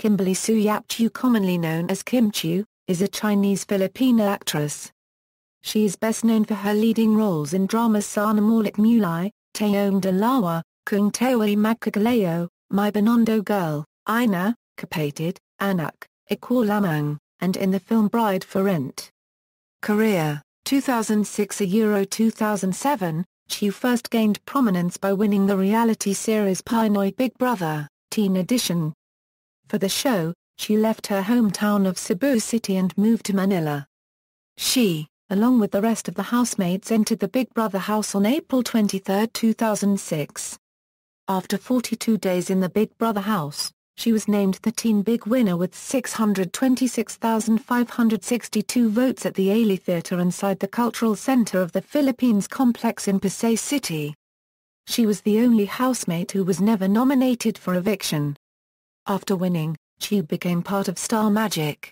Kimberly Sue Yap Chiu, commonly known as Kim Chiu, is a Chinese Filipina actress. She is best known for her leading roles in dramas Sana Maulit Muli, Tayong Dalawa, Kung Tayo'y Magkakalayo, My Binondo Girl, Anak, Kapatid, Anak, Ikaw Lamang, and in the film Bride for Rent. Career: 2006–2007, Chiu first gained prominence by winning the reality series Pinoy Big Brother, Teen Edition. For the show, she left her hometown of Cebu City and moved to Manila. She, along with the rest of the housemates, entered the Big Brother house on April 23, 2006. After 42 days in the Big Brother house, she was named the Teen Big Winner with 626,562 votes at the Ali Theatre inside the Cultural Center of the Philippines complex in Pasay City. She was the only housemate who was never nominated for eviction. After winning, Chiu became part of Star Magic.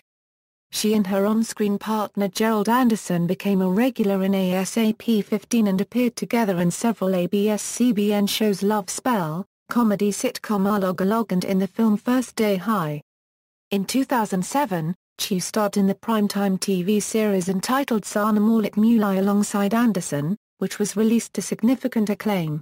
She and her on-screen partner Gerald Anderson became a regular in ASAP 15 and appeared together in several ABS-CBN shows Love Spell, comedy sitcom Alog and in the film First Day High. In 2007, Chiu starred in the primetime TV series entitled Sana Maulit Muli alongside Anderson, which was released to significant acclaim.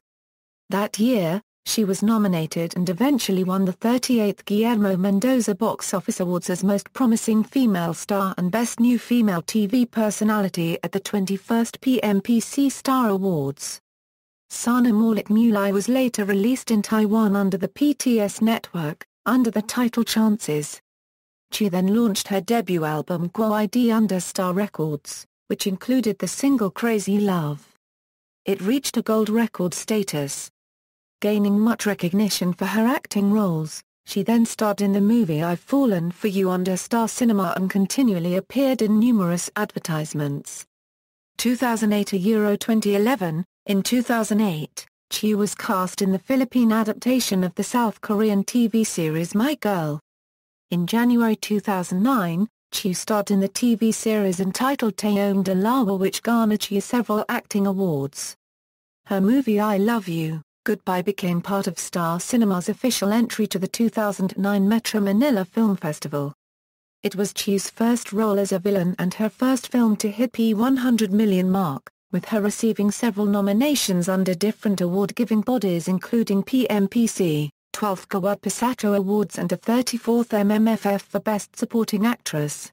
That year, she was nominated and eventually won the 38th Guillermo Mendoza Box Office Awards as Most Promising Female Star and Best New Female TV Personality at the 21st PMPC Star Awards. Sana Maulit Muli was later released in Taiwan under the PTS network, under the title Chances. Chiu then launched her debut album Guo ID under Star Records, which included the single Crazy Love. It reached a gold record status. Gaining much recognition for her acting roles, she then starred in the movie I've Fallen for You under Star Cinema and continually appeared in numerous advertisements. 2008–2011, in 2008, Chiu was cast in the Philippine adaptation of the South Korean TV series My Girl. In January 2009, Chiu starred in the TV series entitled Tayong Dalawa, which garnered Chiu several acting awards. Her movie I Love You, Goodbye became part of Star Cinema's official entry to the 2009 Metro Manila Film Festival. It was Chiu's first role as a villain and her first film to hit the 100 million mark, with her receiving several nominations under different award-giving bodies including PMPC, 12th Gawad Pasato Awards and a 34th MMFF for Best Supporting Actress.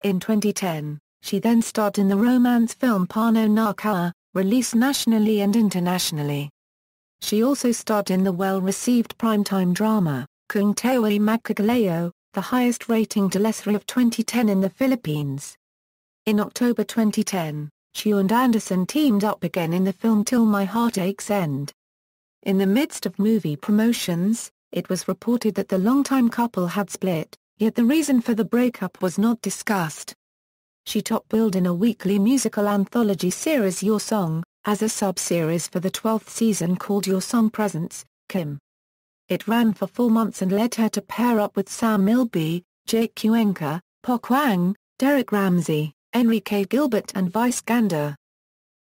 In 2010, she then starred in the romance film Pano na Ka, released nationally and internationally. She also starred in the well-received primetime drama, Kung Tayo'y Magkakalayo, the highest-rating teleserye of 2010 in the Philippines. In October 2010, Chiu and Anderson teamed up again in the film Till My Heart Aches End. In the midst of movie promotions, it was reported that the longtime couple had split, yet the reason for the breakup was not discussed. She top-billed in a weekly musical anthology series Your Song, as a sub-series for the 12th season called Your Song Presents, Kim. It ran for 4 months and led her to pair up with Sam Milby, Jake Cuenca, Po Kwang, Derek Ramsey, Enrique Gilbert and Vice Ganda.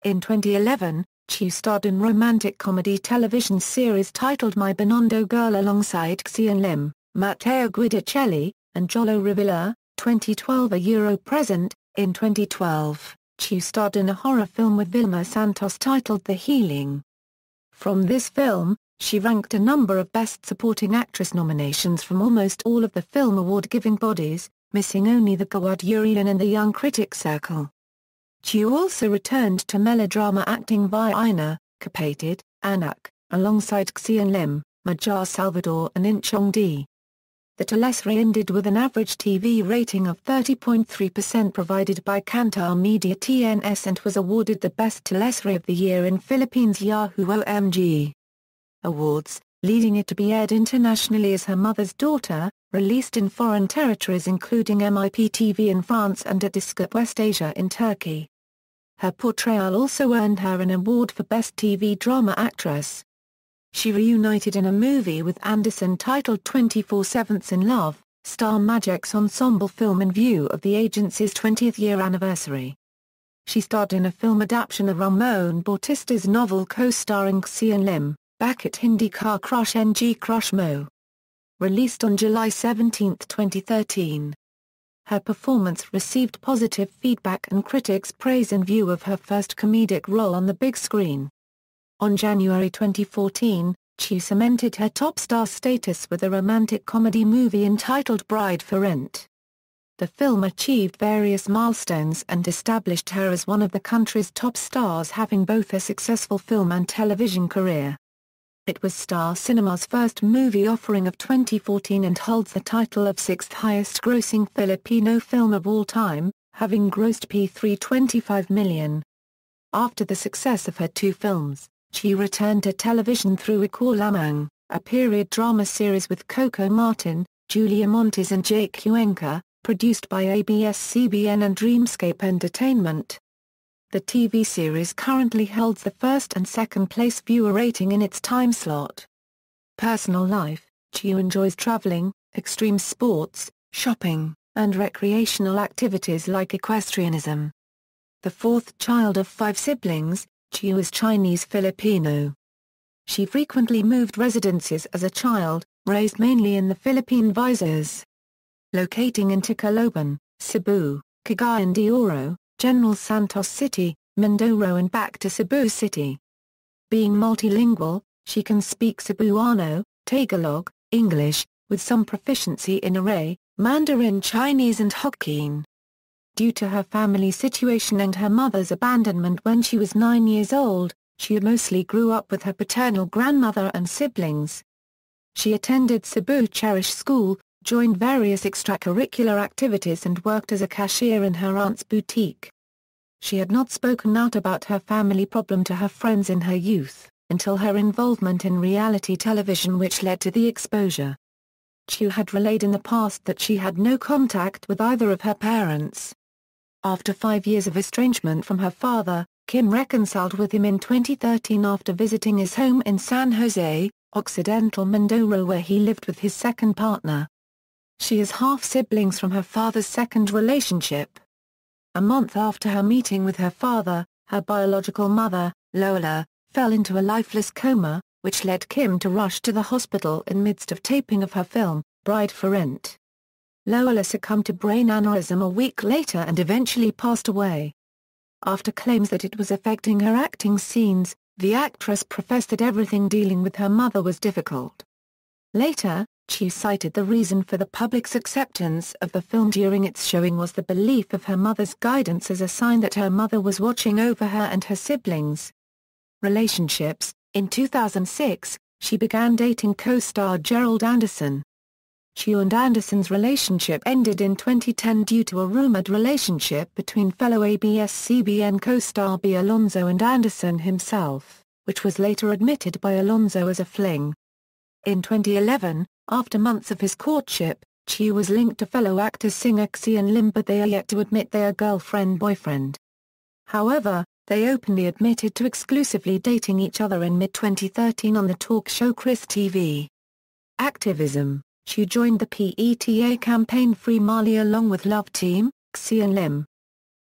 In 2011, Chiu starred in romantic comedy television series titled My Binondo Girl alongside Xian Lim, Matteo Guidicelli, and Jolo Rivilla. 2012 A Euro Present. In 2012, Chiu starred in a horror film with Vilma Santos titled The Healing. From this film, she ranked a number of Best Supporting Actress nominations from almost all of the film award-giving bodies, missing only the Gawad Urian and the Young Critics Circle. Chiu also returned to melodrama acting via Anak, Kapatid, Anak, alongside Xian Lim, Majar Salvador and Inchong D. The teleserye ended with an average TV rating of 30.3% provided by Kantar Media TNS and was awarded the Best Teleserye of the Year in Philippines Yahoo OMG Awards, leading it to be aired internationally as Her Mother's Daughter, released in foreign territories including MIP-TV in France and at Diskop West Asia in Turkey. Her portrayal also earned her an award for Best TV Drama Actress. She reunited in a movie with Anderson titled 24/7 in Love, Star Magic's ensemble film in view of the agency's 20th year anniversary. She starred in a film adaptation of Ramon Bautista's novel co-starring Xian Lim, Back at Hindi Car Crush NG Crush Mo. released on July 17, 2013. Her performance received positive feedback and critics' praise in view of her first comedic role on the big screen. On January 2014, Chiu cemented her top star status with a romantic comedy movie entitled Bride for Rent. The film achieved various milestones and established her as one of the country's top stars, having both a successful film and television career. It was Star Cinema's first movie offering of 2014 and holds the title of sixth highest-grossing Filipino film of all time, having grossed $325 million. After the success of her two films, Chiu returned to television through Ikaw Lamang, a period drama series with Coco Martin, Julia Montes and Jake Cuenca, produced by ABS-CBN and Dreamscape Entertainment. The TV series currently holds the first and second place viewer rating in its time slot. Personal life: Chiu enjoys traveling, extreme sports, shopping, and recreational activities like equestrianism. The fourth child of 5 siblings, Chiu is Chinese Filipino. She frequently moved residences as a child, raised mainly in the Philippine Visayas. Locating in Tacloban, Cebu, Cagayan de Oro, General Santos City, Mindoro and back to Cebu City. Being multilingual, she can speak Cebuano, Tagalog, English, with some proficiency in Array, Mandarin Chinese and Hokkien. Due to her family situation and her mother's abandonment when she was 9 years old, she mostly grew up with her paternal grandmother and siblings. She attended Cebu Cherish School, joined various extracurricular activities and worked as a cashier in her aunt's boutique. She had not spoken out about her family problem to her friends in her youth, until her involvement in reality television, which led to the exposure. Chiu had relayed in the past that she had no contact with either of her parents. After 5 years of estrangement from her father, Kim reconciled with him in 2013 after visiting his home in San Jose, Occidental Mindoro, where he lived with his second partner. She is half-siblings from her father's second relationship. A month after her meeting with her father, her biological mother, Lola, fell into a lifeless coma, which led Kim to rush to the hospital in midst of taping of her film, Bride for Rent. Lola succumbed to brain aneurysm a week later and eventually passed away. After claims that it was affecting her acting scenes, the actress professed that everything dealing with her mother was difficult. Later, Chiu cited the reason for the public's acceptance of the film during its showing was the belief of her mother's guidance as a sign that her mother was watching over her and her siblings. Relationships: in 2006, she began dating co-star Gerald Anderson. Chiu and Anderson's relationship ended in 2010 due to a rumored relationship between fellow ABS-CBN co-star B. Alonzo and Anderson himself, which was later admitted by Alonzo as a fling. In 2011, after months of his courtship, Chiu was linked to fellow actor singer Xian Lim, but they are yet to admit they are girlfriend-boyfriend. However, they openly admitted to exclusively dating each other in mid-2013 on the talk show Chris TV. Activism: Chiu joined the PETA campaign Free Mali along with Love Team, Xian Lim.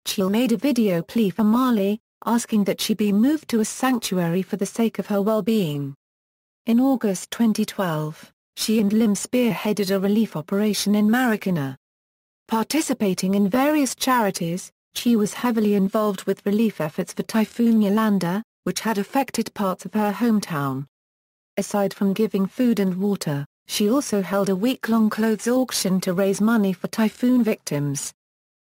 Chiu made a video plea for Mali, asking that she be moved to a sanctuary for the sake of her well-being. In August 2012, she and Lim spearheaded a relief operation in Marikina. Participating in various charities, Chiu was heavily involved with relief efforts for Typhoon Yolanda, which had affected parts of her hometown. Aside from giving food and water, she also held a week-long clothes auction to raise money for typhoon victims.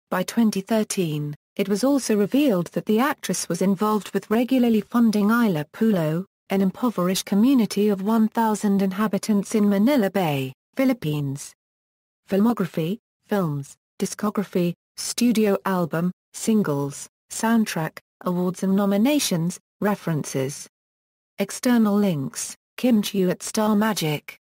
By 2013, it was also revealed that the actress was involved with regularly funding Isla Pulo, an impoverished community of 1,000 inhabitants in Manila Bay, Philippines. Filmography: films, discography, studio album, singles, soundtrack, awards and nominations, references. External links: Kim Chiu at Star Magic.